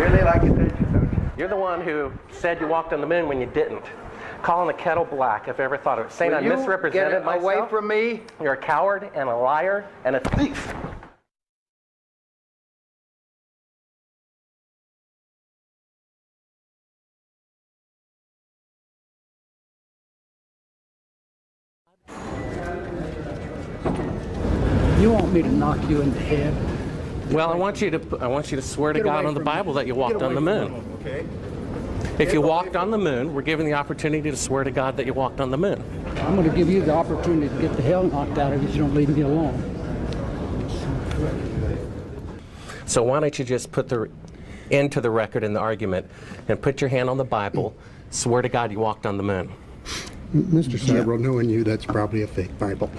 really like attention, don't you? You're the one who said you walked on the moon when you didn't. Calling the kettle black, if I ever thought of it. Saying I misrepresented myself. Away from me. You're a coward and a liar and a thief. You want me to knock you in the head? Well, I want you to swear to God on the Bible that you walked on the moon. Okay. If you walked on the moon, we're given the opportunity to swear to God that you walked on the moon. I'm going to give you the opportunity to get the hell knocked out of you if you don't leave me alone. So why don't you just put the end to the record in the argument and put your hand on the Bible, swear to God you walked on the moon. Mr. Seibel, knowing you, that's probably a fake Bible.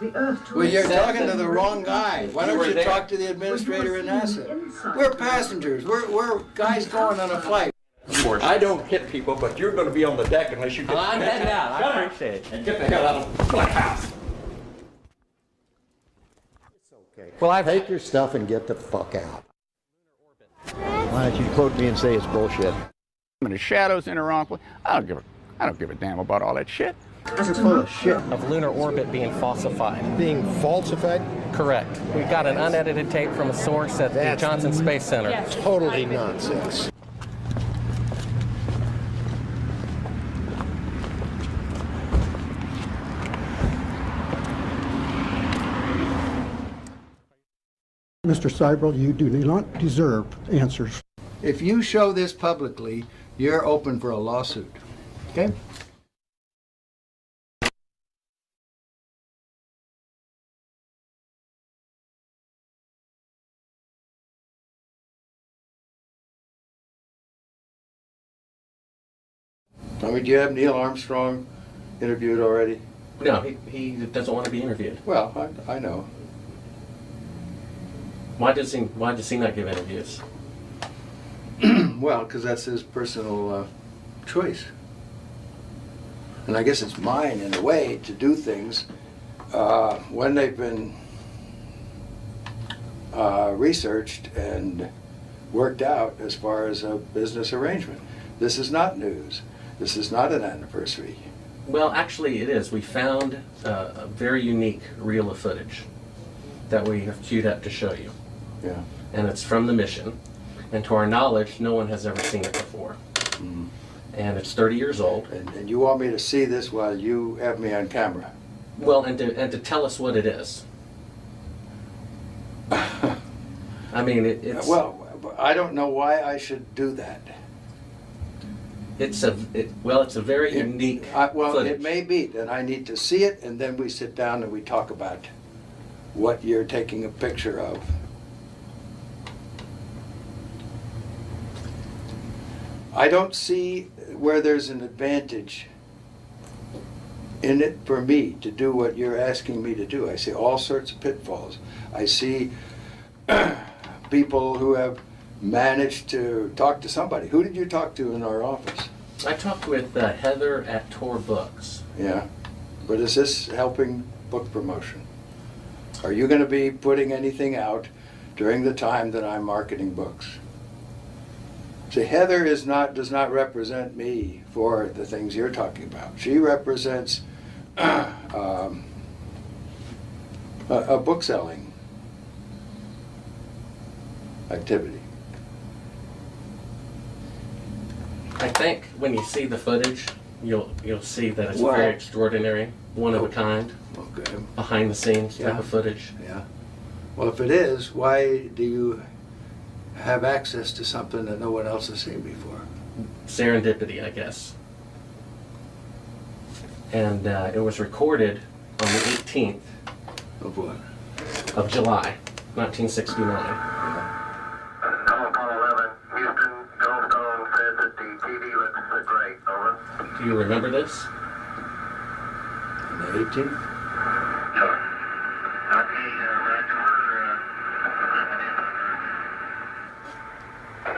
Well, you're talking to the wrong guy. Why don't you talk to the administrator in NASA? We're passengers. We're guys going on a flight. Of course. I don't hit people, but you're going to be on the deck unless you get I'm heading out. I appreciate it. and get the hell out of my house. It's okay. Well, Take your stuff and get the fuck out. Why don't you quote me and say it's bullshit? And the shadows in the wrong place. I don't give a damn about all that shit. You're full of shit. of lunar orbit being falsified. Being falsified? Correct. We got an unedited tape from a source at the Johnson Space Center. Totally nonsense. Mr. Seibel, you do not deserve answers. If you show this publicly, you're open for a lawsuit. Okay? I mean, do you have Neil Armstrong interviewed already? No, he doesn't want to be interviewed. Well, I know. Why does he not give interviews? Well, because that's his personal choice. And I guess it's mine, in a way, to do things when they've been researched and worked out as far as a business arrangement. This is not news. This is not an anniversary. Well, actually it is. We found a very unique reel of footage that we have queued up to show you. Yeah. And it's from the mission. And to our knowledge, no one has ever seen it before. Mm. And it's 30 years old. And you want me to see this while you have me on camera? Well, and to tell us what it is. I mean, it's... Well, I don't know why I should do that. It's a very unique footage. It may be that I need to see it, and then we sit down and we talk about what you're taking a picture of. I don't see where there's an advantage in it for me to do what you're asking me to do. I see all sorts of pitfalls. I see people who have managed to talk to somebody. Who did you talk to in our office? I talked with Heather at Tor Books. Yeah, but is this helping book promotion? Are you going to be putting anything out during the time that I'm marketing books? See, Heather does not represent me for the things you're talking about. She represents a book selling activity. I think when you see the footage, you'll see that it's very extraordinary, one of a kind, behind the scenes type of footage. Yeah. Well, if it is, why do you have access to something that no one else has seen before? Serendipity, I guess. And it was recorded on the 18th Of what? of July, 1969. Do you remember this? On the 18th?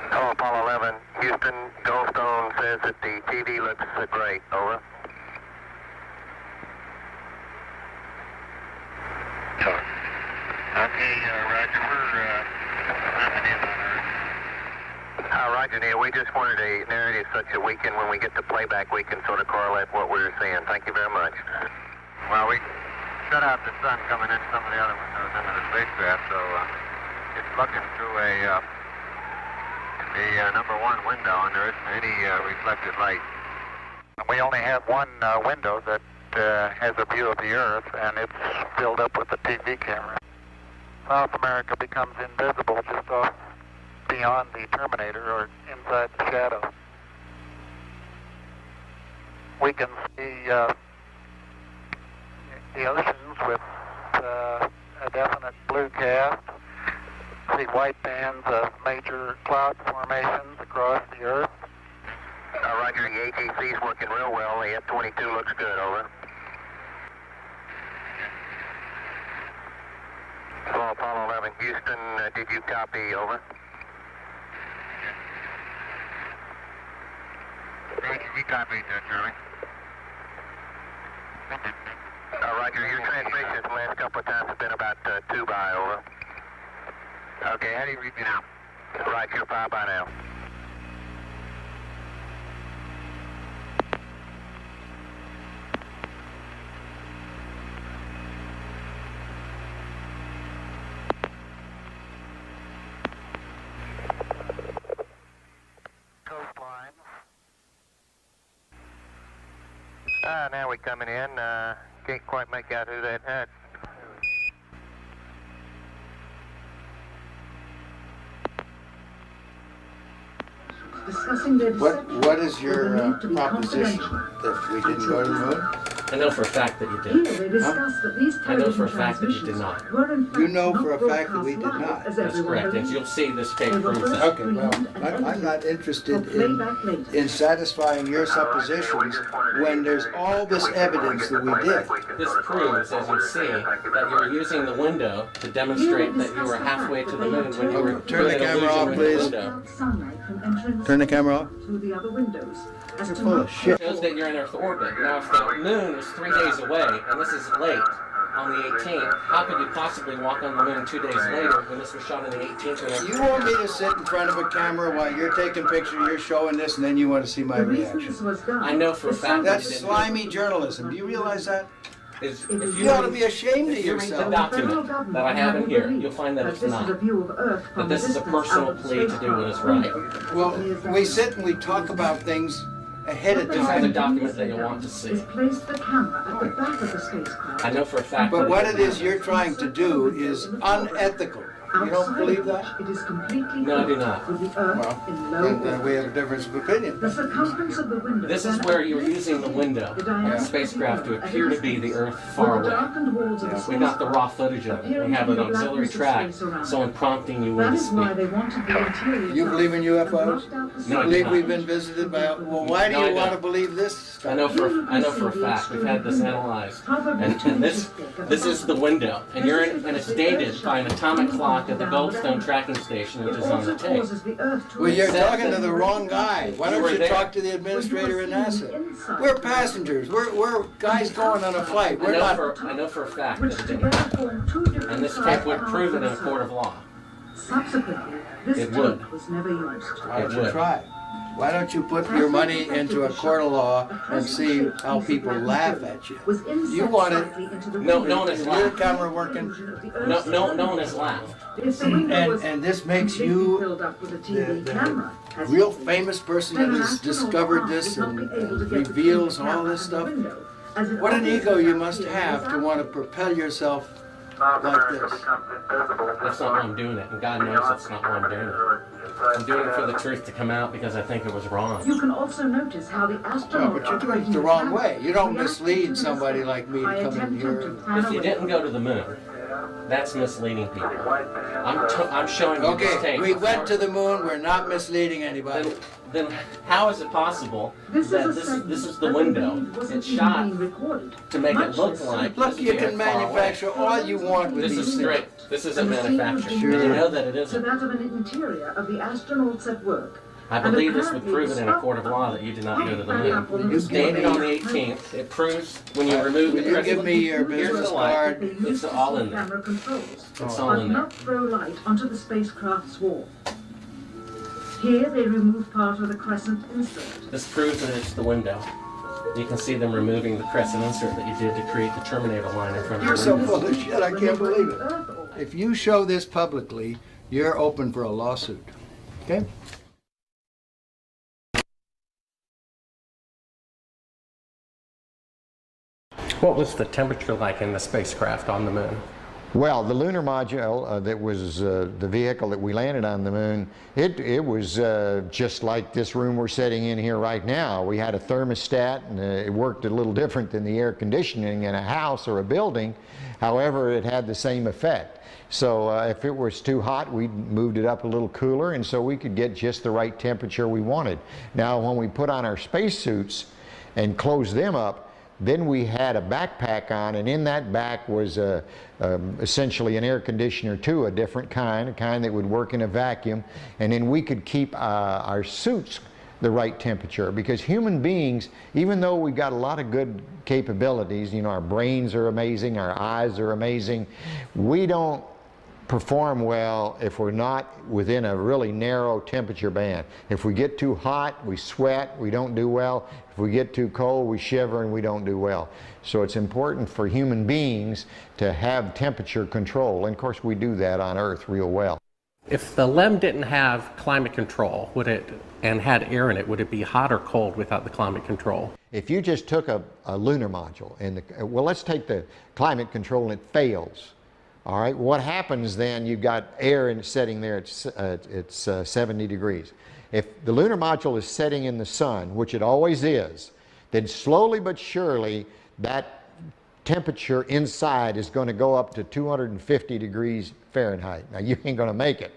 Hello, Apollo 11. Houston, Goldstone says that the TV looks great. Over. Sure. Okay, Roger. We're in on Earth. How Roger, Neil. We just wanted a narrative such that we can, when we get the playback, we can sort of correlate what we were seeing. Thank you very much. Well, we shut out the sun coming in some of the other windows into the spacecraft, so it's looking through the number one window, and there isn't any reflected light. We only have one window that has a view of the Earth, and it's filled up with the TV camera. South America becomes invisible just off beyond the terminator or inside the shadow. We can see the oceans with a definite blue cast, see white bands of major cloud formations across the Earth. Roger, the ATC is working real well. The F-22 looks good, over. So Apollo 11, Houston, did you copy, over? We copied, Charlie. Roger, your transmissions the last couple of times have been about 2 by, over. Okay, how do you read me now? Right, you're 5 by now. Coastline. Now we're coming in. Can't quite make out who that had. Discussing their What is your proposition? That we didn't go to the moon? I know for a fact that you Here did. they discussed that these I know for a television fact that you did transmissions not. were in fact You know not for a fact that we broadcast did not. live, as That's everyone correct, and believed. you'll see this tape They were proves first that. Okay, well, screened and I'm not interested for playback later. in satisfying your suppositions when there's all this evidence that we did. This proves, as you see, that you were using the window to demonstrate that you were halfway to the moon when you were Turn the doing an camera illusion off, with please. the window. Sunlight from entering Turn the camera off. through the other windows. As You're to full not of shit. It shows that you're in Earth orbit. Now, if the moon is 3 days away, and this is late, on the 18th, how could you possibly walk on the moon 2 days later when this was shot on the 18th? When You want me to sit in front of a camera while you're taking pictures, you're showing this, and then you want to see my the reason reaction? this was done. I know for a fact That's that slimy journalism. Do you realize that? is You ought to be ashamed of if you read the yourself. document that I have in here, you'll find that it's not. That this is a personal plea to do what is right. Well, we sit and we talk about things ahead of This is the time. document that you want to see. Is place the camera at the back of the spacecraft. I know for a fact But that what it is you're trying to do is unethical. You don't Outside believe of that? which It is completely No, I do covered not. with the Earth Well, in low then orbit. we have a difference of opinion. The circumference of the window. this is where you were using the window on the spacecraft to appear to be the Earth far away. We got the raw footage of it. We have an auxiliary track, so I'm prompting you when That to is why speak. they wanted the interior. You believe in UFOs? No, I You do believe not. we've been visited by? Well, why do No, I you want to don't. believe this I know stuff? for a fact. We've had this analyzed, and this is the window, and and it's dated by an atomic clock at the Goldstone tracking station, which It is on also the tape. causes the Earth to Well, you're Said talking to the wrong guy. Why You don't were you there. talk to the administrator in NASA? We're passengers. We're guys going on a flight. We're not. I know for a fact which that it didn't. together form two different And this sides tape would of prove it in a the court of sun. law. Subsequently, this It tape would. was never used. Why don't It you would. try? Why don't you put your money into a court of law and see how people laugh at you? Was inset You want it. slightly into the No window one has Is to your laughed. camera working? No one has laughed. If the window was And this makes completely you filled up with a TV the camera, as real you see, famous person then that an has astronaut's discovered eye this would not and be able to get the reveals TV all camera this out of the stuff. window, as it What an obviously ego you appears must have to want to propel yourself South like America this. becomes invisible. That's not why I'm doing it, and God knows that's not why I'm doing it. I'm doing it for the truth to come out because I think it was wrong. You can also notice how the No, astronaut but you're doing it the wrong way. You don't mislead somebody like me to come in here. If you didn't go to the moon, that's misleading people. I'm showing you this Okay, tape. we went to the moon. We're not misleading anybody. Then how is it possible This that is a segment this is the that window? indeed wasn't It's even shot being recorded, to make it much look less like Look, this you is can far away. manufacture all you want with This these is things. straight. This isn't And the scene was manufactured. being You Sure. know that it to isn't. that of an interior of the astronauts at work. I believe this would prove it in a court of law that you did not go to the moon. It's dated on the 18th. It proves when you remove the Will you crystal. give me your Here's business the light. card? It's all in there. Camera controls, It's all but in there. not throw light onto the spacecraft's wall. Here they remove part of the crescent insert. This proves that it's the window. You can see them removing the crescent insert that you did to create the terminator line in front of You're the so window. full of shit, I can't believe it. If you show this publicly, you're open for a lawsuit. Okay? What was the temperature like in the spacecraft on the moon? Well, the lunar module that was the vehicle that we landed on the moon, it was just like this room we're sitting in here right now. We had a thermostat, and it worked a little different than the air conditioning in a house or a building. However, it had the same effect. So if it was too hot, we moved it up a little cooler, and so we could get just the right temperature we wanted. Now, when we put on our spacesuits and closed them up, then we had a backpack on, and in that back was essentially an air conditioner too, a different kind, a kind that would work in a vacuum, and then we could keep our suits the right temperature, because human beings, even though we've got a lot of good capabilities, you know, our brains are amazing, our eyes are amazing, we don't perform well if we're not within a really narrow temperature band. If we get too hot, we sweat, we don't do well. If we get too cold, we shiver and we don't do well. So it's important for human beings to have temperature control, and of course we do that on Earth real well. If the LEM didn't have climate control, and had air in it, would it be hot or cold without the climate control? If you just took a lunar module, and well, let's take the climate control and it fails. All right, what happens then? You've got air and setting there, it's 70 degrees. If the lunar module is setting in the sun, which it always is, then slowly but surely that temperature inside is going to go up to 250 degrees Fahrenheit. Now you ain't going to make it,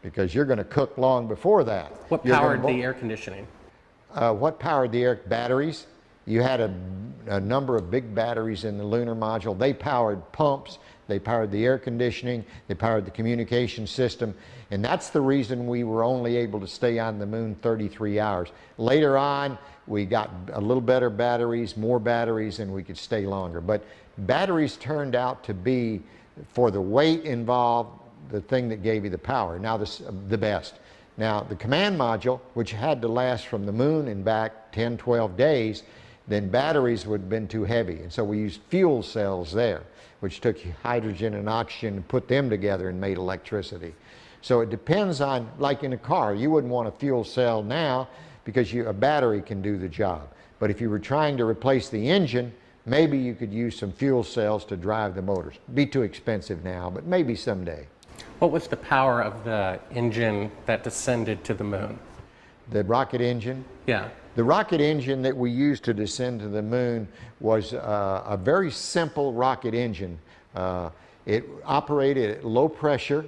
because you're going to cook long before that. What powered the air conditioning? What powered the air? Batteries. You had a number of big batteries in the lunar module. They powered pumps, they powered the air conditioning, they powered the communication system, and that's the reason we were only able to stay on the moon 33 hours. Later on, we got a little better batteries, more batteries, and we could stay longer. But batteries turned out to be, for the weight involved, the thing that gave you the power. Now the best. Now the command module, which had to last from the moon and back 10, 12 days, then batteries would have been too heavy. And so we used fuel cells there, which took hydrogen and oxygen and put them together and made electricity. So it depends on, like in a car, you wouldn't want a fuel cell now because a battery can do the job. But if you were trying to replace the engine, maybe you could use some fuel cells to drive the motors. It'd be too expensive now, but maybe someday. What was the power of the engine that descended to the moon? The rocket engine? Yeah. The rocket engine that we used to descend to the moon was a very simple rocket engine. It operated at low pressure,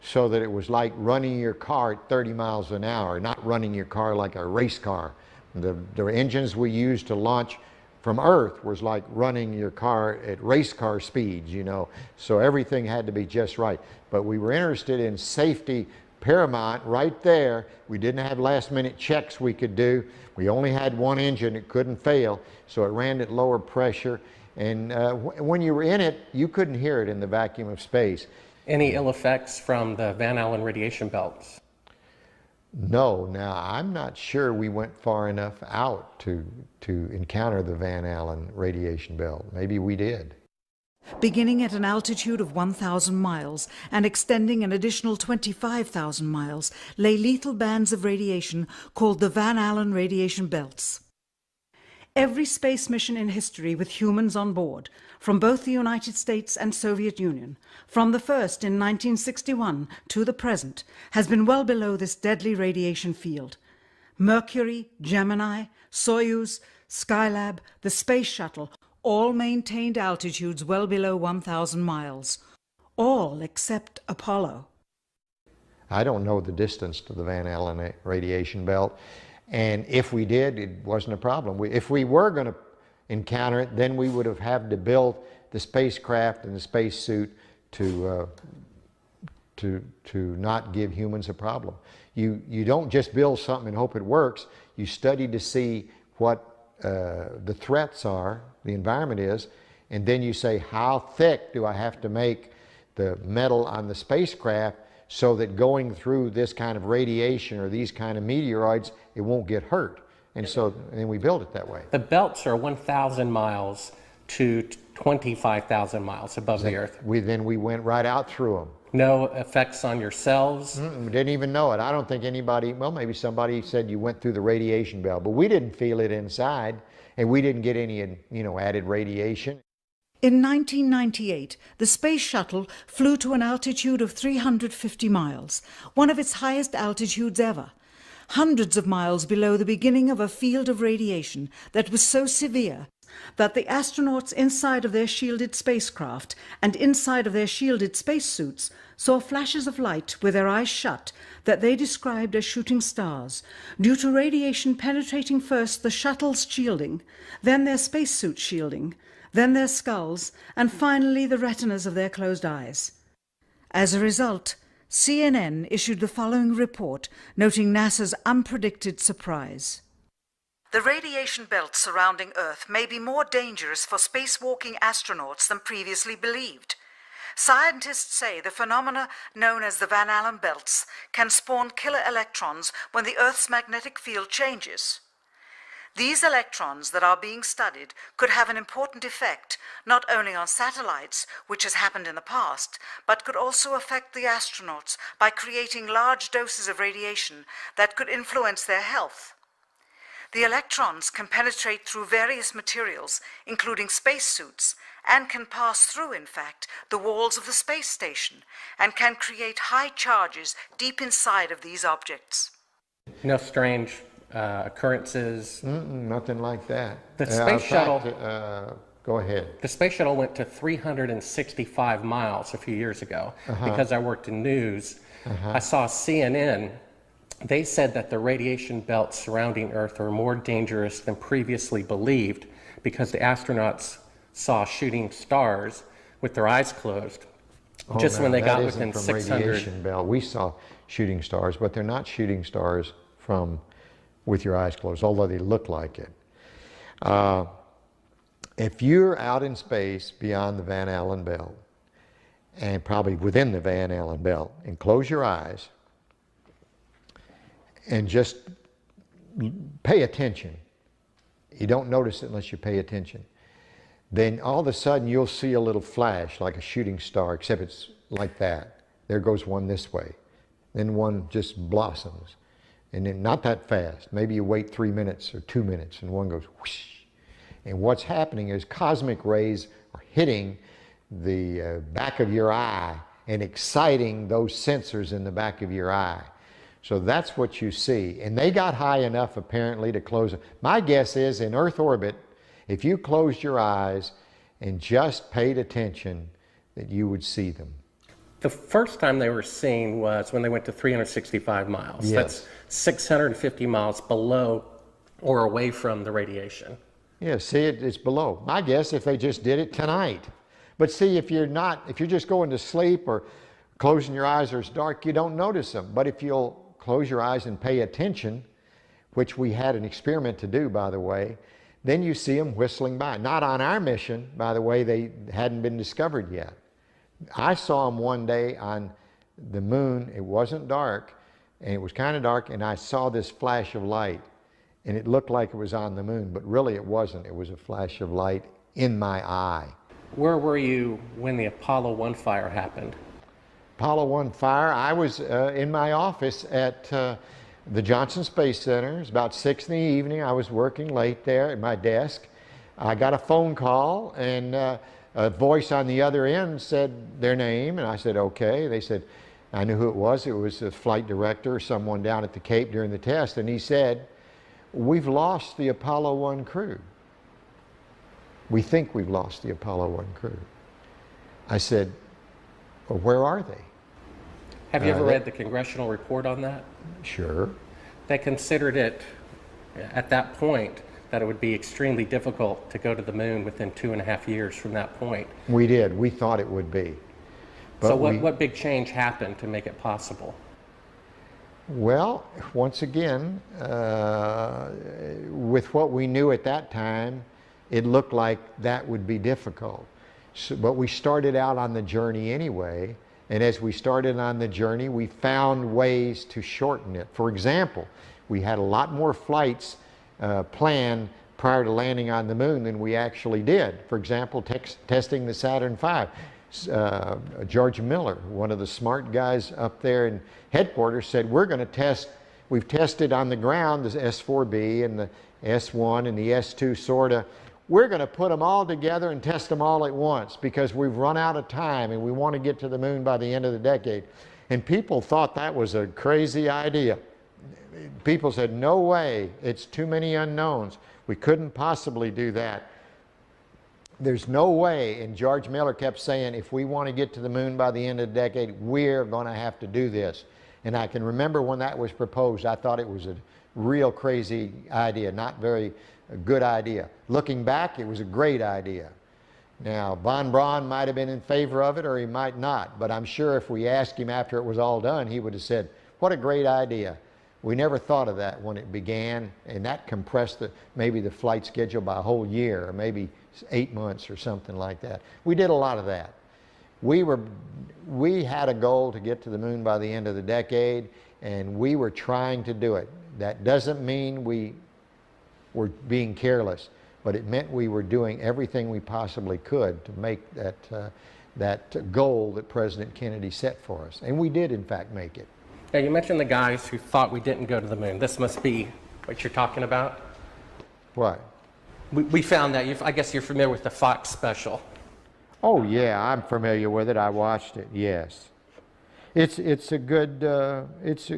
so that it was like running your car at 30 miles an hour, not running your car like a race car. The engines we used to launch from Earth was like running your car at race car speeds, you know. So everything had to be just right. But we were interested in safety paramount right there. We didn't have last minute checks we could do. We only had one engine, it couldn't fail, so it ran at lower pressure. And when you were in it, you couldn't hear it in the vacuum of space. Any ill effects from the Van Allen radiation belts? No, now I'm not sure we went far enough out to encounter the Van Allen radiation belt. Maybe we did. Beginning at an altitude of 1,000 miles and extending an additional 25,000 miles, lay lethal bands of radiation called the Van Allen radiation belts. Every space mission in history with humans on board, from both the United States and Soviet Union, from the first in 1961 to the present, has been well below this deadly radiation field. Mercury, Gemini, Soyuz, Skylab, the Space Shuttle, all maintained altitudes well below 1,000 miles. All except Apollo. I don't know the distance to the Van Allen radiation belt, and if we did, it wasn't a problem. If we were going to encounter it, then we would have had to build the spacecraft and the spacesuit to not give humans a problem. You don't just build something and hope it works. You study to see what the threats are, the environment is, and then you say, how thick do I have to make the metal on the spacecraft so that going through this kind of radiation or these kind of meteoroids, it won't get hurt. And so then we built it that way. The belts are 1,000 miles to 25,000 miles above the Earth. Then we went right out through them. No effects on your cells? We didn't even know it. I don't think anybody, well, maybe somebody said you went through the radiation belt, but we didn't feel it inside, and we didn't get any, added radiation. In 1998, the Space Shuttle flew to an altitude of 350 miles, one of its highest altitudes ever, hundreds of miles below the beginning of a field of radiation that was so severe that the astronauts inside of their shielded spacecraft and inside of their shielded spacesuits saw flashes of light with their eyes shut that they described as shooting stars, due to radiation penetrating first the shuttle's shielding, then their spacesuit shielding, then their skulls, and finally the retinas of their closed eyes. As a result, CNN issued the following report noting NASA's unpredicted surprise. The radiation belt surrounding Earth may be more dangerous for spacewalking astronauts than previously believed. Scientists say the phenomena known as the Van Allen belts can spawn killer electrons when the Earth's magnetic field changes. These electrons that are being studied could have an important effect not only on satellites, which has happened in the past, but could also affect the astronauts by creating large doses of radiation that could influence their health. The electrons can penetrate through various materials, including spacesuits, and can pass through, in fact, the walls of the space station, and can create high charges deep inside of these objects. No strange occurrences? Nothing like that. The space shuttle... Go ahead. The space shuttle went to 365 miles a few years ago. Because I worked in news. I saw CNN. They said that the radiation belts surrounding Earth are more dangerous than previously believed because the astronauts saw shooting stars with their eyes closed just when they got within 600. Radiation belt. We saw shooting stars, but they're not shooting stars from with your eyes closed, although they look like it. If you're out in space beyond the Van Allen belt, and probably within the Van Allen belt, and close your eyes, and just pay attention. You don't notice it unless you pay attention. Then all of a sudden you'll see a little flash like a shooting star, except it's like that. There goes one this way. Then one just blossoms. And then not that fast. Maybe you wait 3 minutes or 2 minutes and one goes whoosh. And what's happening is cosmic rays are hitting the back of your eye and exciting those sensors in the back of your eye. So that's what you see. And they got high enough apparently to close it. My guess is in Earth orbit, if you closed your eyes and just paid attention, that you would see them. The first time they were seen was when they went to 365 miles. Yes. That's 650 miles below or away from the radiation. Yeah, see, it's below. My guess if they just did it tonight. But see, if you're just going to sleep or closing your eyes or it's dark, you don't notice them. But if you'll close your eyes and pay attention, which we had an experiment to do, by the way, then you see them whistling by. Not on our mission, by the way, they hadn't been discovered yet. I saw them one day on the moon. It wasn't dark, and it was kind of dark, and I saw this flash of light, and it looked like it was on the moon, but really it wasn't. It was a flash of light in my eye. Where were you when the Apollo 1 fire happened? Apollo 1 fire, I was in my office at the Johnson Space Center. It was about 6 in the evening. I was working late there at my desk. I got a phone call, and a voice on the other end said their name, and I said, okay. They said, I knew who it was. It was the flight director or someone down at the Cape during the test, and he said, we've lost the Apollo 1 crew. We think we've lost the Apollo 1 crew. I said, well, where are they? Have you ever read the congressional report on that? Sure. They considered it, at that point, that it would be extremely difficult to go to the moon within 2.5 years from that point. We did. We thought it would be. But so what big change happened to make it possible? Well, once again, with what we knew at that time, it looked like that would be difficult. So, but we started out on the journey anyway, And as we started on the journey, we found ways to shorten it. For example, we had a lot more flights planned prior to landing on the moon than we actually did. For example, testing the Saturn V. George Miller, one of the smart guys up there in headquarters, said, we're going to test, we've tested on the ground the S4B and the S1 and the S2 sorta. We're going to put them all together and test them all at once because we've run out of time and we want to get to the moon by the end of the decade. And people thought that was a crazy idea. People said, no way, it's too many unknowns. We couldn't possibly do that. There's no way, and George Miller kept saying, if we want to get to the moon by the end of the decade, we're going to have to do this. And I can remember when that was proposed, I thought it was a real crazy idea, not very good idea. Looking back, it was a great idea. Now, von Braun might have been in favor of it or he might not, but I'm sure if we asked him after it was all done, he would have said, what a great idea. We never thought of that when it began, and that compressed maybe the flight schedule by a whole year, or maybe 8 months or something like that. We did a lot of that. We had a goal to get to the moon by the end of the decade, and we were trying to do it. That doesn't mean we were being careless, but it meant we were doing everything we possibly could to make that goal that President Kennedy set for us. And we did, in fact, make it. Now, you mentioned the guys who thought we didn't go to the moon. This must be what you're talking about? What? We found that. I guess you're familiar with the Fox special. Oh, yeah, I'm familiar with it. I watched it, yes. It's a good, it's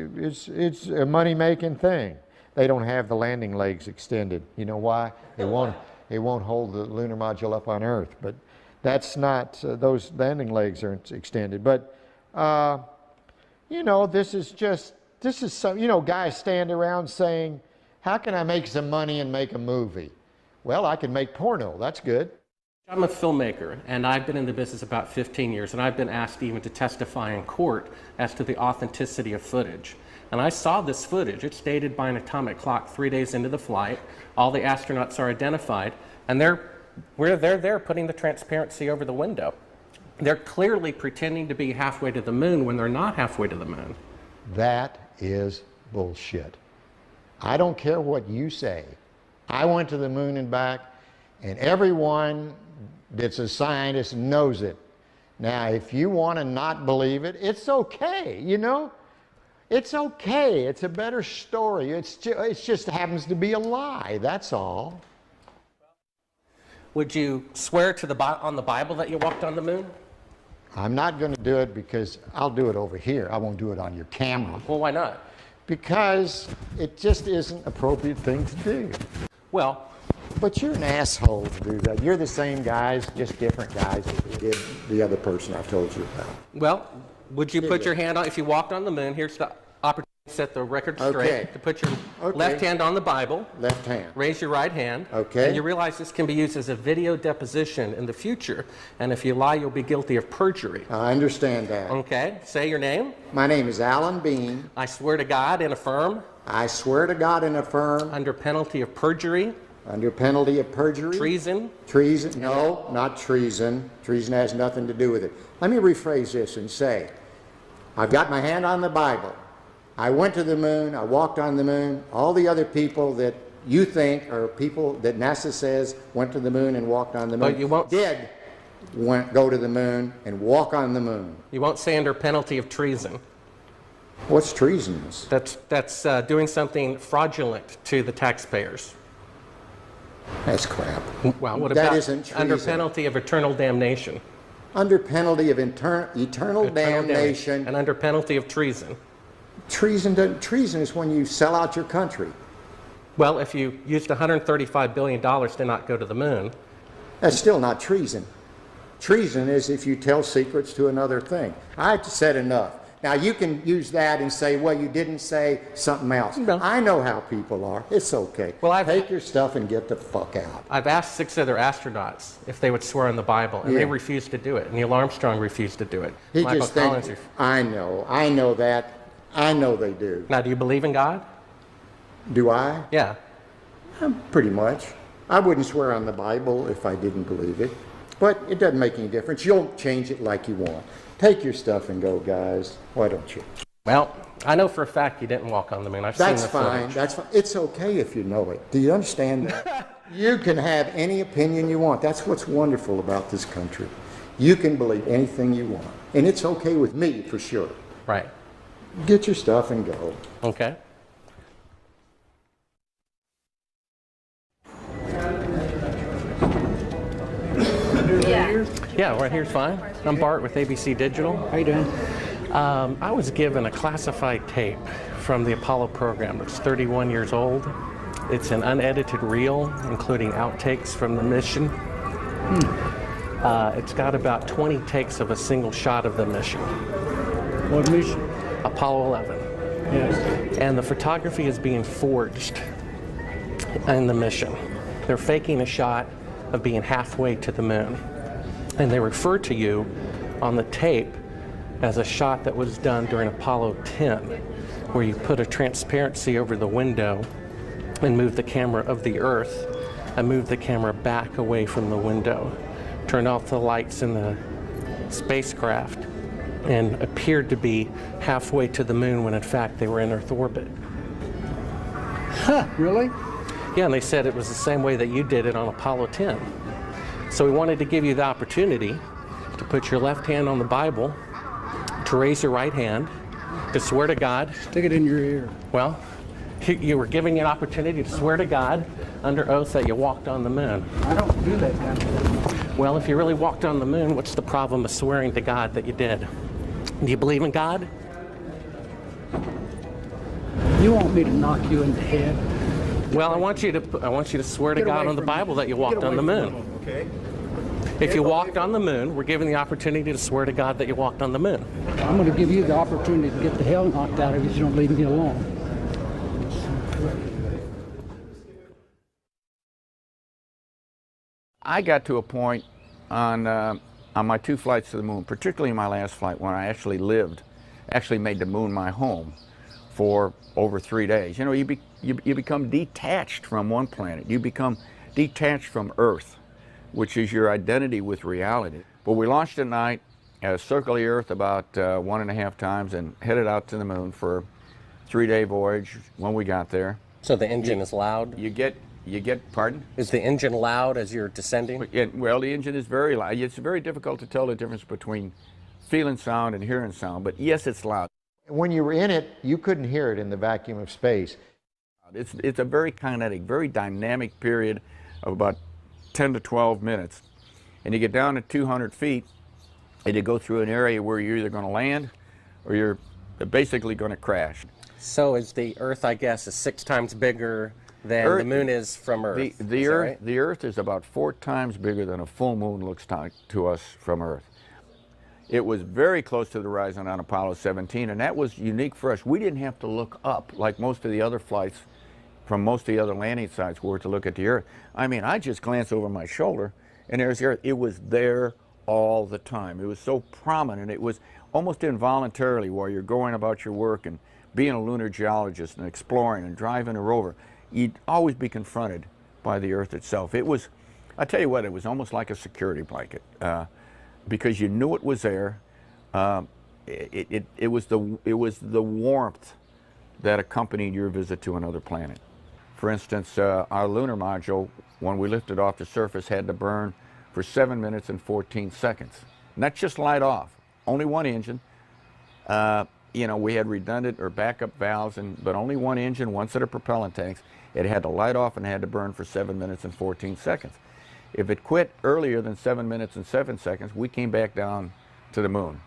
a money-making thing. They don't have the landing legs extended. You know why? It won't hold the lunar module up on Earth. But that's not, those landing legs aren't extended. But, you know, this is some, you know, guys stand around saying, how can I make some money and make a movie? Well, I can make porno. That's good. I'm a filmmaker, and I've been in the business about 15 years, and I've been asked even to testify in court as to the authenticity of footage. And I saw this footage. It's dated by an atomic clock 3 days into the flight. All the astronauts are identified, and they're there putting the transparency over the window. They're clearly pretending to be halfway to the moon when they're not halfway to the moon. That is bullshit. I don't care what you say. I went to the moon and back, and everyone that's a scientist knows it. Now, if you want to not believe it, it's okay, you know? It's okay. It's a better story. It just happens to be a lie, that's all. Would you swear to on the Bible that you walked on the moon? I'm not going to do it because I'll do it over here. I won't do it on your camera. Well, why not? Because it just isn't an appropriate thing to do. Well, but you're an asshole to do that. You're the same guys, just different guys that did the other person I told you about. Well, would you put your hand on, if you walked on the moon, here's the opportunity to set the record straight, okay, to put your left hand on the Bible. Left hand. Raise your right hand. Okay. And you realize this can be used as a video deposition in the future. And if you lie, you'll be guilty of perjury. I understand that. Okay. Say your name. My name is Alan Bean. I swear to God and affirm. I swear to God and affirm. Under penalty of perjury. Under penalty of perjury. Treason. Treason. No, not treason. Treason has nothing to do with it. Let me rephrase this and say, I've got my hand on the Bible. I went to the moon. I walked on the moon. All the other people that you think are people that NASA says went to the moon and walked on the moon go to the moon and walk on the moon. You won't say under penalty of treason. What's treasonous? That's doing something fraudulent to the taxpayers. That's crap. Well, what that about isn't treason. Under penalty of eternal damnation? Under penalty of eternal damnation. And under penalty of treason? Treason is when you sell out your country. Well, if you used $135 billion to not go to the moon. That's still not treason. Treason is if you tell secrets to another thing. I've said enough. Now, you can use that and say, well, you didn't say something else. No. I know how people are. It's okay. Well, take your stuff and get the fuck out. I've asked 6 other astronauts if they would swear on the Bible, and they refused to do it. Neil Armstrong refused to do it. He just thinks, I know that. I know they do. Now, do you believe in God? Do I? Yeah. Pretty much. I wouldn't swear on the Bible if I didn't believe it. But it doesn't make any difference. You'll change it like you want. Take your stuff and go, guys. Why don't you? Well, I know for a fact you didn't walk on the moon. I've That's seen the fine. footage. That's fine. It's okay if you know it. Do you understand that? You can have any opinion you want. That's what's wonderful about this country. You can believe anything you want. And it's okay with me, for sure. Right. Get your stuff and go. Okay. Yeah, right here's fine. I'm Bart with ABC Digital. How you doing? I was given a classified tape from the Apollo program. It's 31 years old. It's an unedited reel, including outtakes from the mission. It's got about 20 takes of a single shot of the mission. What mission? Apollo 11. Yes. And the photography is being forged in the mission. They're faking a shot of being halfway to the moon. And they refer to you on the tape as a shot that was done during Apollo 10, where you put a transparency over the window and move the camera of the Earth and move the camera back away from the window, turn off the lights in the spacecraft, and appeared to be halfway to the moon when in fact they were in Earth orbit. Huh, really? Yeah, and they said it was the same way that you did it on Apollo 10. So we wanted to give you the opportunity to put your left hand on the Bible, to raise your right hand, to swear to God. Stick it in your ear. Well, you were giving you an opportunity to swear to God under oath that you walked on the moon. I don't do that kind of thing. Well, if you really walked on the moon, what's the problem of swearing to God that you did? Do you believe in God? You want me to knock you in the head? Well, I want you to swear to Get God away on the from Bible me. that you walked Get on the away from moon. Okay. If you walked on the moon, we're given the opportunity to swear to God that you walked on the moon. I'm going to give you the opportunity to get the hell knocked out of you if you don't leave me alone. I got to a point on my 2 flights to the moon, particularly my last flight when I actually made the moon my home for over 3 days. You know, you become detached from one planet. You become detached from Earth, which is your identity with reality. But we launched at night, circled the Earth about 1.5 times, and headed out to the moon for a 3-day voyage when we got there. So the engine is loud? You get, pardon? Is the engine loud as you're descending? Well, the engine is very loud. It's very difficult to tell the difference between feeling sound and hearing sound, but yes, it's loud. When you were in it, you couldn't hear it in the vacuum of space. It's a very kinetic, very dynamic period of about 10 to 12 minutes. And you get down to 200 feet, and you go through an area where you're either going to land or you're basically going to crash. So is the Earth, I guess, is 6 times bigger than the moon is from Earth? The Earth is about 4 times bigger than a full moon looks to us from Earth. It was very close to the horizon on Apollo 17, and that was unique for us. We didn't have to look up like most of the other flights from most of the other landing sites were to look at the Earth. I mean, I just glanced over my shoulder, and there's the Earth. It was there all the time. It was so prominent. It was almost involuntarily while you're going about your work and being a lunar geologist and exploring and driving a rover, you'd always be confronted by the Earth itself. It was, I tell you what, it was almost like a security blanket because you knew it was there. It was the warmth that accompanied your visit to another planet. For instance, our lunar module, when we lifted off the surface, had to burn for 7 minutes and 14 seconds. And that's just light off, only one engine. You know, we had redundant or backup valves, but only one engine, one set of propellant tanks. It had to light off and had to burn for 7 minutes and 14 seconds. If it quit earlier than 7 minutes and 7 seconds, we came back down to the moon,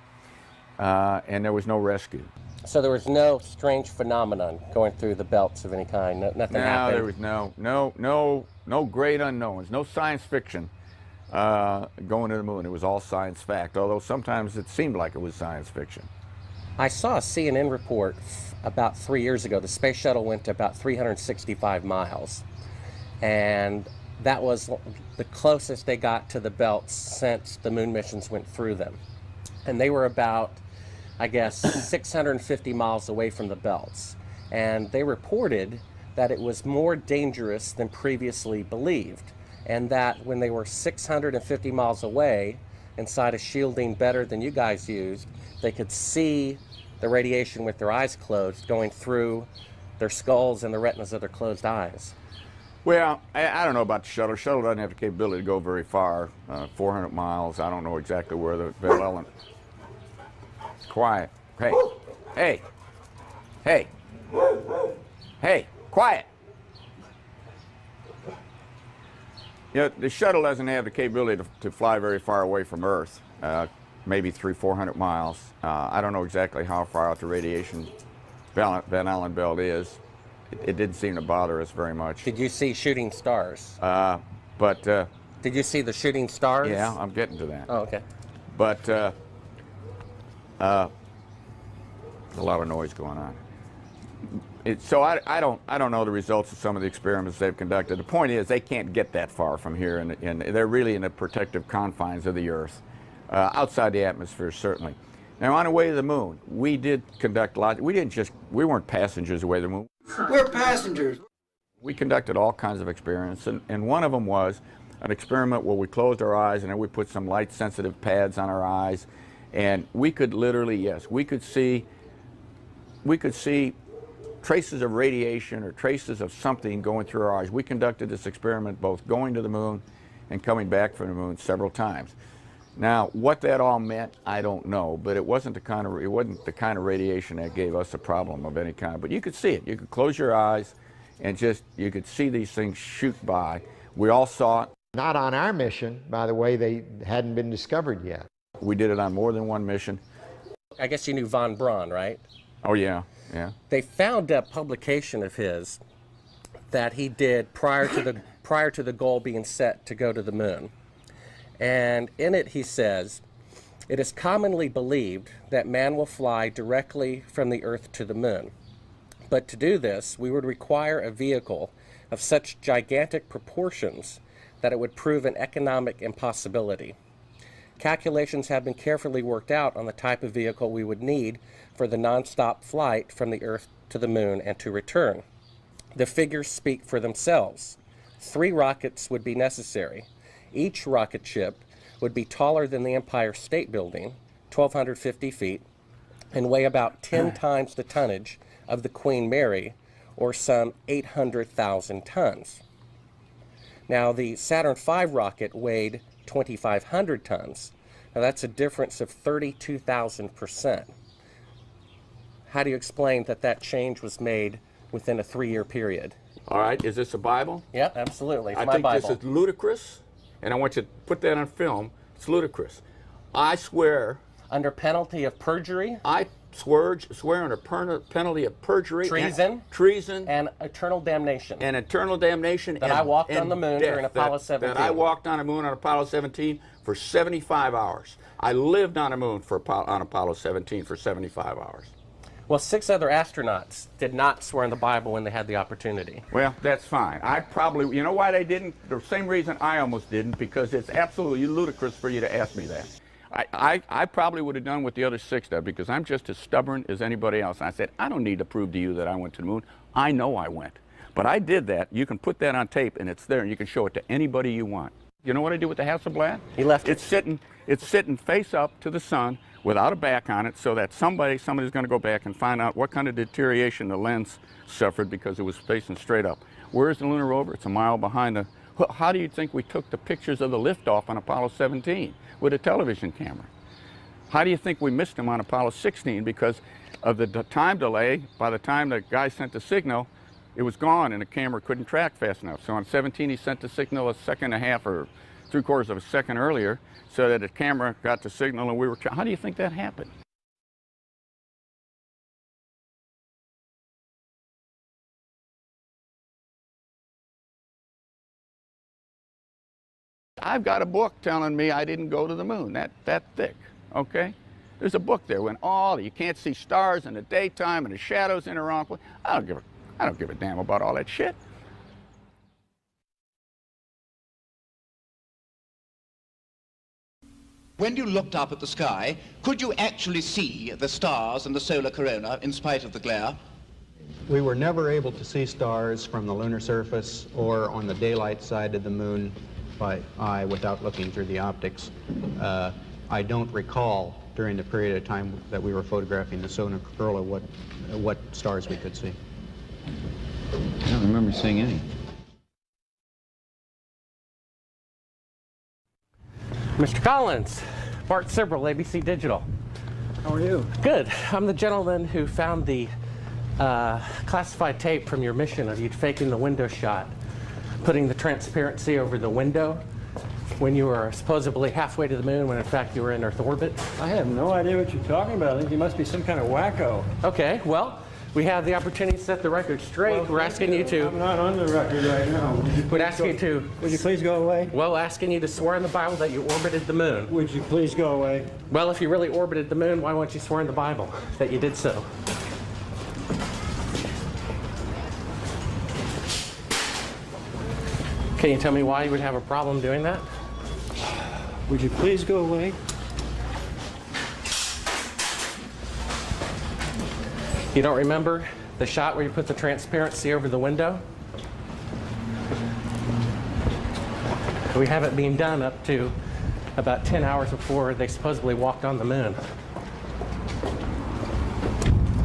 and there was no rescue. So there was no strange phenomenon going through the belts of any kind. Nothing happened. There was no great unknowns, no science fiction going to the moon. It was all science fact, although sometimes it seemed like it was science fiction. I saw a CNN report about 3 years ago. The space shuttle went to about 365 miles, and that was the closest they got to the belts since the moon missions went through them. And they were about, I guess, 650 miles away from the belts. And they reported that it was more dangerous than previously believed, and that when they were 650 miles away, inside a shielding better than you guys used, they could see the radiation with their eyes closed going through their skulls and the retinas of their closed eyes. Well, I don't know about the shuttle. Shuttle doesn't have the capability to go very far, 400 miles. I don't know exactly where the Van Allen. Quiet. Hey, hey, hey, hey, quiet. You know, the shuttle doesn't have the capability to fly very far away from Earth, maybe 300-400 miles. I don't know exactly how far out the radiation Van Allen belt is. It didn't seem to bother us very much. Did you see shooting stars? Did you see the shooting stars? Yeah, I'm getting to that. Oh, okay. But a lot of noise going on. So I don't know the results of some of the experiments they've conducted. The point is they can't get that far from here, and they're really in the protective confines of the Earth, outside the atmosphere certainly. Now on the way to the moon, we did conduct lots. We weren't passengers away to the moon. We're passengers. We conducted all kinds of experiments, and one of them was an experiment where we closed our eyes and then we put some light-sensitive pads on our eyes, and we could literally, yes, we could see traces of radiation or traces of something going through our eyes. We conducted this experiment both going to the moon and coming back from the moon several times. Now, what that all meant, I don't know, but it wasn't the kind of radiation that gave us a problem of any kind. But you could see it. You could close your eyes and you could see these things shoot by. We all saw it. Not on our mission, by the way, they hadn't been discovered yet. We did it on more than one mission. I guess you knew von Braun, right? Oh, yeah, yeah. They found a publication of his that he did prior to the goal being set to go to the moon. And in it he says, "It is commonly believed that man will fly directly from the Earth to the moon. But to do this, we would require a vehicle of such gigantic proportions that it would prove an economic impossibility. Calculations have been carefully worked out on the type of vehicle we would need for the non-stop flight from the Earth to the moon and to return. The figures speak for themselves. 3 rockets would be necessary. Each rocket ship would be taller than the Empire State Building, 1,250 feet, and weigh about 10 times the tonnage of the Queen Mary, or some 800,000 tons. Now, the Saturn V rocket weighed 2,500 tons. Now, that's a difference of 32,000%. How do you explain that change was made within a 3-year period? All right, is this a Bible? Yep, absolutely. It's I my think Bible. this is ludicrous, and I want you to put that on film. It's ludicrous. I swear. Under penalty of perjury? I swear under penalty of perjury. Treason. And eternal damnation. And eternal damnation. That I walked on the moon during Apollo 17. That I walked on the moon on Apollo 17 for 75 hours. I lived on the moon on Apollo 17 for 75 hours. Well, 6 other astronauts did not swear in the Bible when they had the opportunity. Well, that's fine. I probably, you know why they didn't? The same reason I almost didn't, because it's absolutely ludicrous for you to ask me that. I probably would have done what the other 6 did, because I'm just as stubborn as anybody else. And I said, I don't need to prove to you that I went to the moon. I know I went. But I did that. You can put that on tape, and it's there, and you can show it to anybody you want. You know what I do with the Hasselblad? He left it. It's sitting face up to the sun without a back on it, so that somebody's going to go back and find out what kind of deterioration the lens suffered because it was facing straight up. Where's the lunar rover? It's a mile behind the... How do you think we took the pictures of the liftoff on Apollo 17 with a television camera? How do you think we missed them on Apollo 16 because of the time delay? By the time the guy sent the signal, it was gone and the camera couldn't track fast enough. So on 17 he sent the signal a second and a half or 3/4 of a second earlier, so that the camera got the signal and we were... How do you think that happened? I've got a book telling me I didn't go to the moon, that thick, okay? There's a book there when you can't see stars in the daytime and the shadows in the wrong place. I don't give a damn about all that shit. When you looked up at the sky, could you actually see the stars and the solar corona in spite of the glare? We were never able to see stars from the lunar surface or on the daylight side of the moon eye without looking through the optics. I don't recall during the period of time that we were photographing the solar corona what stars we could see. I don't remember seeing any. Mr. Collins, Bart Sibrel, ABC Digital. How are you? Good. I'm the gentleman who found the classified tape from your mission of you faking the window shot, putting the transparency over the window when you were supposedly halfway to the moon when in fact you were in Earth orbit. I have no idea what you're talking about. I think you must be some kind of wacko. Okay, well, we have the opportunity to set the record straight. Well, we're asking you to... I'm not on the record right now. We'd ask you to... Would you please go away? Well, asking you to swear in the Bible that you orbited the moon. Would you please go away? Well, if you really orbited the moon, why won't you swear in the Bible that you did so? Can you tell me why you would have a problem doing that? Would you please go away? You don't remember the shot where you put the transparency over the window? We have it being done up to about 10 hours before they supposedly walked on the moon.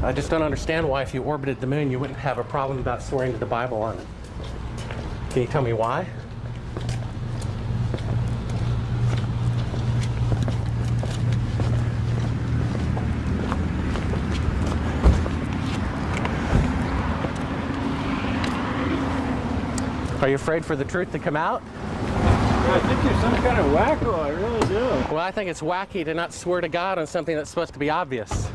I just don't understand why if you orbited the moon you wouldn't have a problem about swearing to the Bible on it. Can you tell me why? Are you afraid for the truth to come out? I think you're some kind of wacko, I really do. Well, I think it's wacky to not swear to God on something that's supposed to be obvious.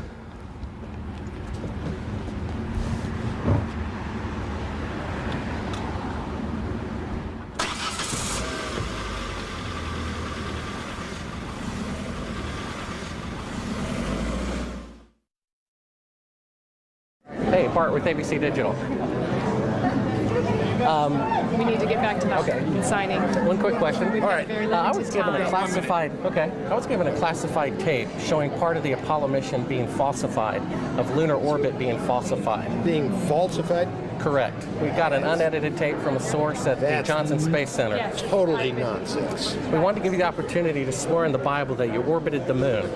Hey, Bart with ABC Digital. We need to get back to that signing. One quick question. We've All got right. very I limited was given a time. classified. Okay. I was given a classified tape showing part of the Apollo mission being falsified, of lunar orbit being falsified. Being falsified? Correct. We got an unedited tape from a source at the Johnson Space Center. Yes. Totally nonsense. We wanted to give you the opportunity to swear in the Bible that you orbited the moon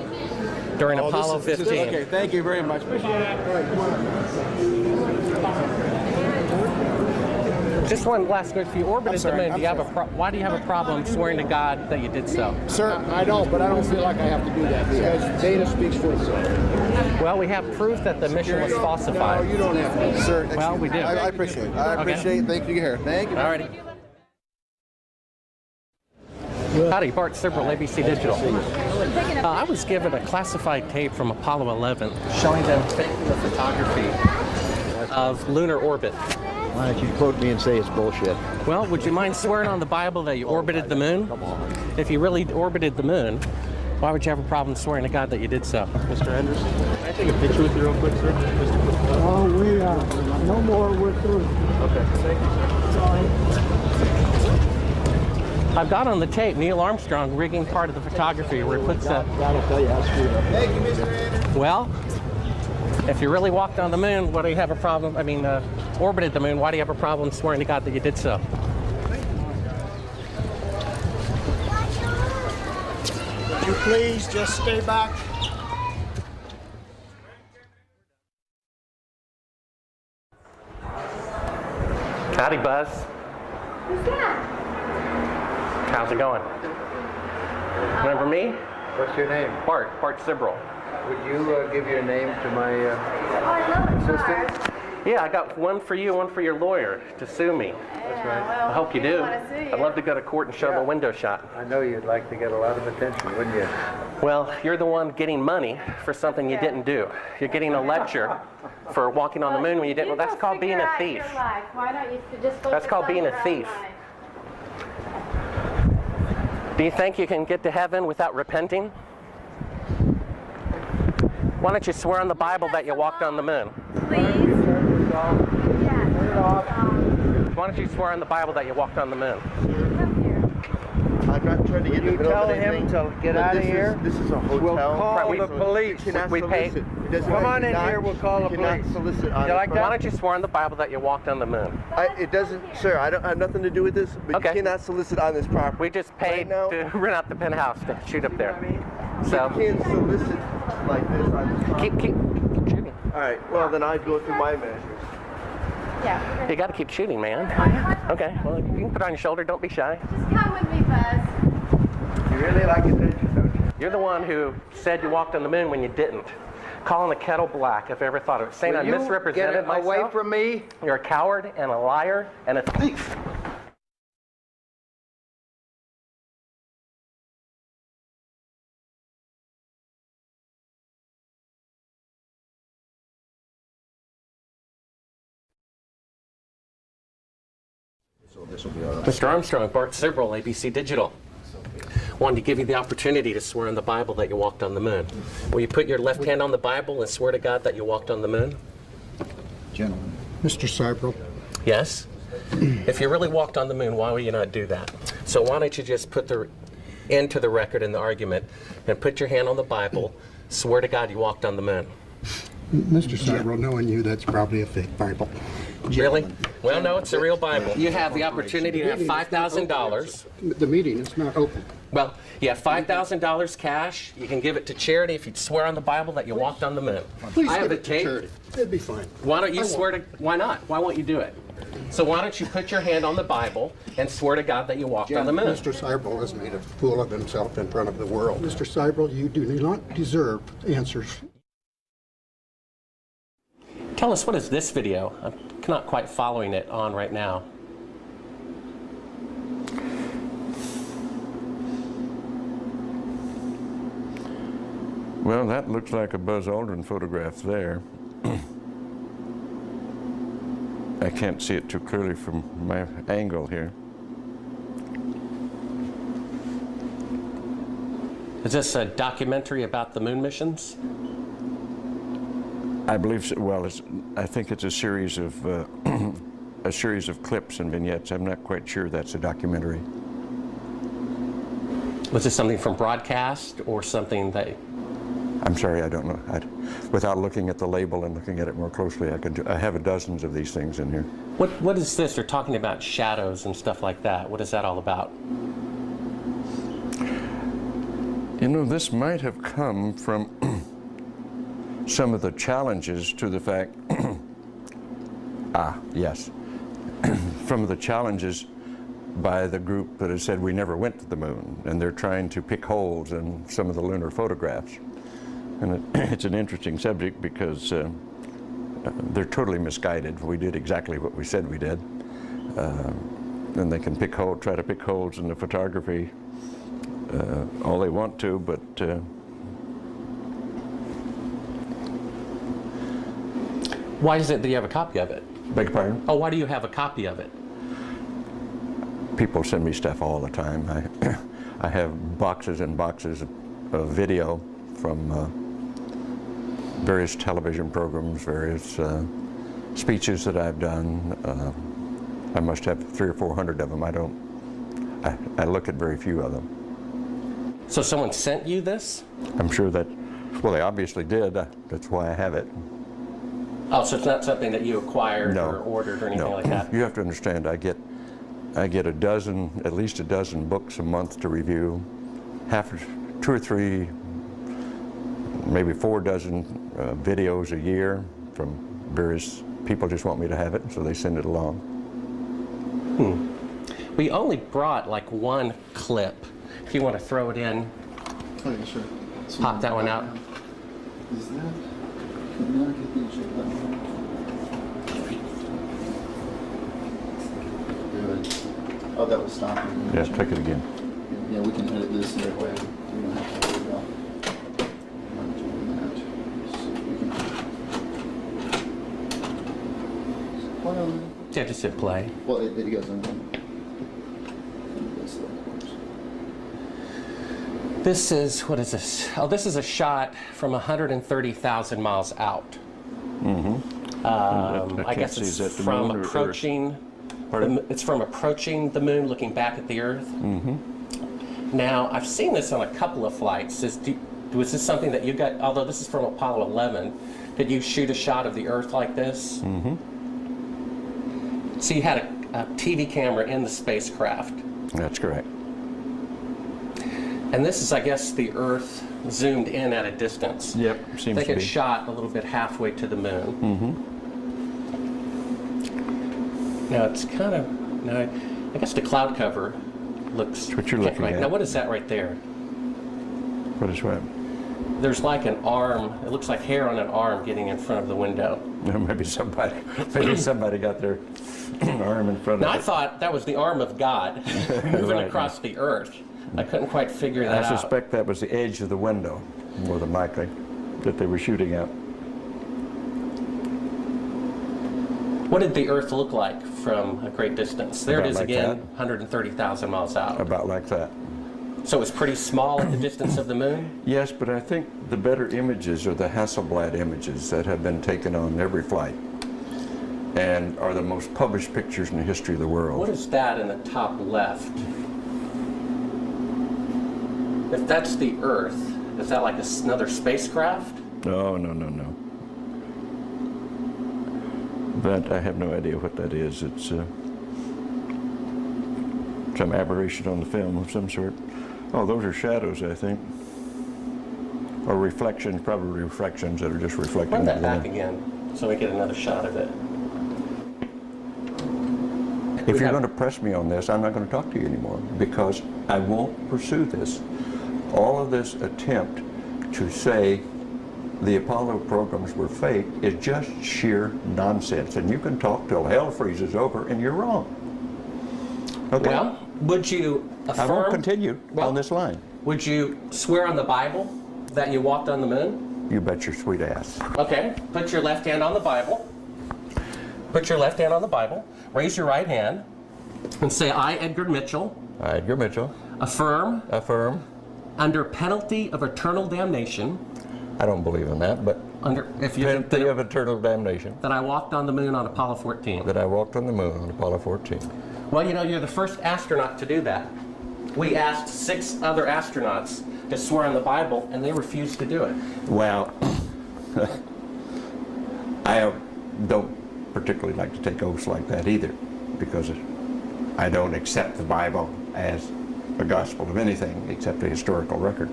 during Apollo 15. Okay, thank you very much. Just one last question. If you orbited the moon, why do you have a problem swearing to God that you did so? Sir, I don't, but I don't feel like I have to do that because data speaks for itself. Well, we have proof that the mission was falsified. No, you don't have to. Sir, well, we do. I appreciate it. I appreciate it. Thank you here. Thank you. All righty. Howdy, Bart Sibrel, ABC Digital. I was given a classified tape from Apollo 11 showing them faking the photography of lunar orbit. Why don't you quote me and say it's bullshit? Well, would you mind swearing on the Bible that you orbited the moon? Come on. If you really orbited the moon, why would you have a problem swearing to God that you did so? Mr. Anderson, can I take a picture with you real quick, sir? Oh, we are. No more, we're through. Okay, thank you, sir. Sorry. I've got on the tape Neil Armstrong rigging part of the photography where he puts a... That'll tell you how screwed up. Thank you, Mr. Anderson. Well, if you really walked on the moon, why do you have a problem? I mean, orbited the moon, why do you have a problem swearing to God that you did so? Would you please just stay back? Howdy, Buzz. Who's that? How's it going? Remember me? What's your name? Bart Sibrel. Would you give your name to my assistant? Yeah, I got one for you, one for your lawyer to sue me. That's right. I hope you do. I'd love to go to court and show the window shot. I know you'd like to get a lot of attention, wouldn't you? Well, you're the one getting money for something you didn't do. You're getting a lecture for walking on the moon when you didn't. Well, that's called being a thief. Why don't you just That's called being a thief. Do you think you can get to heaven without repenting? Why don't you swear on the Bible that you walked on the moon? Please? Why don't you swear on the Bible that you walked on the moon? Come here. I'm not trying to get in the middle of anything. You tell him to get but out of here. This is a hotel. We'll call the police. You cannot We pay. solicit. It doesn't Come like on in not- here, we'll call the you cannot police. solicit on You like that? Why don't you swear on the Bible that you walked on the moon? It doesn't, sir, I don't have nothing to do with this, but Okay. you cannot solicit on this property. We just paid to rent out the penthouse to shoot up there. So you can't solicit like this on this property. Keep shooting. All right, well then I go through my measures. Yeah. You got to keep shooting, man. Okay, well, you can put it on your shoulder. Don't be shy. Just come with me, Buzz. You really like adventure, don't you? You're the one who said you walked on the moon when you didn't. Calling the kettle black, if I ever thought of it. Saying I misrepresented myself. Away from me. You're a coward and a liar and a thief. Mr. Armstrong, Bart Sibrel, ABC Digital. Wanted to give you the opportunity to swear on the Bible that you walked on the moon. Will you put your left hand on the Bible and swear to God that you walked on the moon? Gentlemen. Mr. Sibrel. Yes? If you really walked on the moon, why would you not do that? So why don't you just put the into the record in the argument and put your hand on the Bible, swear to God you walked on the moon. Mr. Sibrel, knowing you, that's probably a fake Bible. Really? Well, no, it's a real Bible. You have the opportunity to have $5,000. The meeting is not open. Well, you have $5,000 cash. You can give it to charity if you swear on the Bible that you walked on the moon. Please I have give the it to tape. charity. It'd be fine. Why don't you I swear to? Why not? Why won't you do it? So why don't you put your hand on the Bible and swear to God that you walked on the moon? Mr. Sibrel has made a fool of himself in front of the world. Mr. Sibrel, you do not deserve answers. Tell us, what is this video? I'm not quite following it on right now. Well, that looks like a Buzz Aldrin photograph there. I can't see it too clearly from my angle here. Is this a documentary about the moon missions? I believe so. Well, I think it's a series of clips and vignettes. I'm not quite sure that's a documentary. Was this something from broadcast or something that? I'm sorry, I don't know. Without looking at the label and looking at it more closely, I have dozens of these things in here. What is this? They're talking about shadows and stuff like that. What is that all about? You know, this might have come from some of the challenges to the fact, yes, from the challenges by the group that has said we never went to the moon, and they're trying to pick holes in some of the lunar photographs. And it's an interesting subject because they're totally misguided. We did exactly what we said we did. And they can try to pick holes in the photography all they want to, but why is it that you have a copy of it? Beg your pardon? Oh, why do you have a copy of it? People send me stuff all the time. I have boxes and boxes of video from various television programs, various speeches that I've done. I must have 300 or 400 of them. I look at very few of them. So someone sent you this? I'm sure that, well, they obviously did. That's why I have it. Oh, so it's not something that you acquired or ordered or anything like that? You have to understand, I get at least a dozen books a month to review, 2 or 3, maybe 4 dozen videos a year from various people. Just want me to have it, so they send it along. We only brought like one clip. If you want to throw it in, Oh, yeah, sure. pop that one out. Is that? Good. Oh, that was stopping. Yeah, take it again. Yeah, we can edit this that way. We don't have to worry about not doing that. So we can... Yeah, just hit play. Well, it goes on. This is, what is this? Oh, this is a shot from 130,000 miles out. Mm-hmm. I guess it's from approaching. It's from approaching the moon, looking back at the Earth. Mm-hmm. Now, I've seen this on a couple of flights. Was this something that you got, although this is from Apollo 11, did you shoot a shot of the Earth like this? Mm-hmm. So you had a TV camera in the spacecraft. That's correct. And this is, I guess, the Earth zoomed in at a distance. Yep, seems to be. I think it shot a little bit halfway to the moon. Mm-hmm. Now it's kind of, now I guess the cloud cover looks. That's what you're looking right. at. Now what is that right there? What is what? There's like an arm. It looks like hair on an arm getting in front of the window. Maybe somebody got their arm in front Now of I it. thought that was the arm of God moving Right. across the Earth. I couldn't quite figure that out. I suspect that was the edge of the window, more than likely, that they were shooting at. What did the Earth look like from a great distance? There About it is like again, that. 130,000 miles out. About like that. So it was pretty small at the distance of the moon? Yes, but I think the better images are the Hasselblad images that have been taken on every flight and are the most published pictures in the history of the world. What is that in the top left? If that's the Earth, is that like another spacecraft? No. That I have no idea what that is. It's some aberration on the film of some sort. Oh, those are shadows, I think. Or reflections, probably reflections that are just reflecting. Run that back again so we get another shot of it. If you're going to press me on this, I'm not going to talk to you anymore because I won't pursue this. All of this attempt to say the Apollo programs were fake is just sheer nonsense. And you can talk till hell freezes over and you're wrong. Okay? Well, would you affirm? I won't continue on this line. Would you swear on the Bible that you walked on the moon? You bet your sweet ass. Okay, put your left hand on the Bible. Put your left hand on the Bible. Raise your right hand and say, I, Edgar Mitchell. I, Edgar Mitchell. Affirm. Affirm. Under penalty of eternal damnation. I don't believe in that, but penalty of eternal damnation. That I walked on the moon on Apollo 14. That I walked on the moon on Apollo 14. Well, you know, you're the first astronaut to do that. We asked 6 other astronauts to swear on the Bible, and they refused to do it. Well, I don't particularly like to take oaths like that either, because I don't accept the Bible as a gospel of anything except a historical record.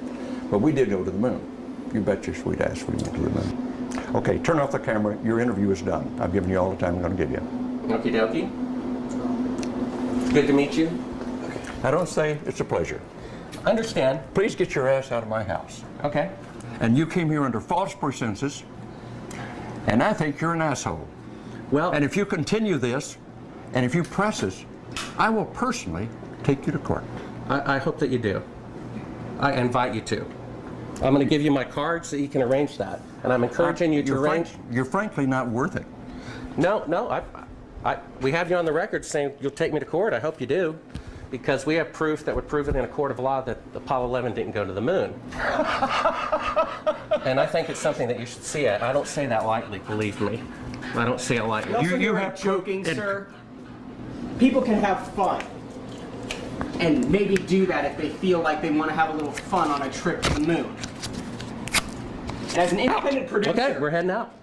But we did go to the moon. You bet your sweet ass we went to the moon. Okay, turn off the camera. Your interview is done. I've given you all the time I'm going to give you. Okie dokie. Good to meet you. I don't say it's a pleasure. Understand. Please get your ass out of my house. Okay. And you came here under false pretenses, and I think you're an asshole. Well, and if you continue this, and if you press us, I will personally take you to court. I hope that you do. I invite you to. I'm going to give you my card so you can arrange that. And I'm encouraging you to arrange. You're frankly not worth it. No, we have you on the record saying you'll take me to court. I hope you do. Because we have proof that would prove it in a court of law that Apollo 11 didn't go to the moon. And I think it's something that you should see. I don't say that lightly, believe me. I don't say it lightly. You have joking, sir. People can have fun. And maybe do that if they feel like they want to have a little fun on a trip to the moon. And as an independent producer, okay, we're heading out.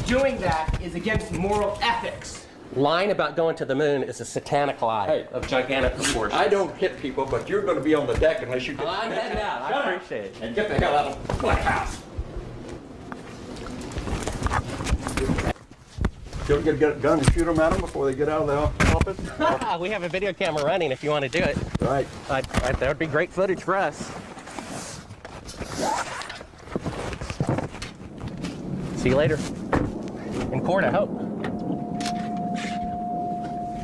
Doing that is against moral ethics. Lying about going to the moon is a satanic lie of gigantic proportions. I don't hit people, but you're going to be on the deck unless you get... I'm heading out. I appreciate it. And get the hell out of my house. You ever get a gun and shoot them at them before they get out of the office? We have a video camera running if you want to do it. Right. That would be great footage for us. See you later. In court, I hope.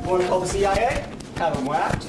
Want to call the CIA? Have them whacked.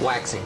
waxing.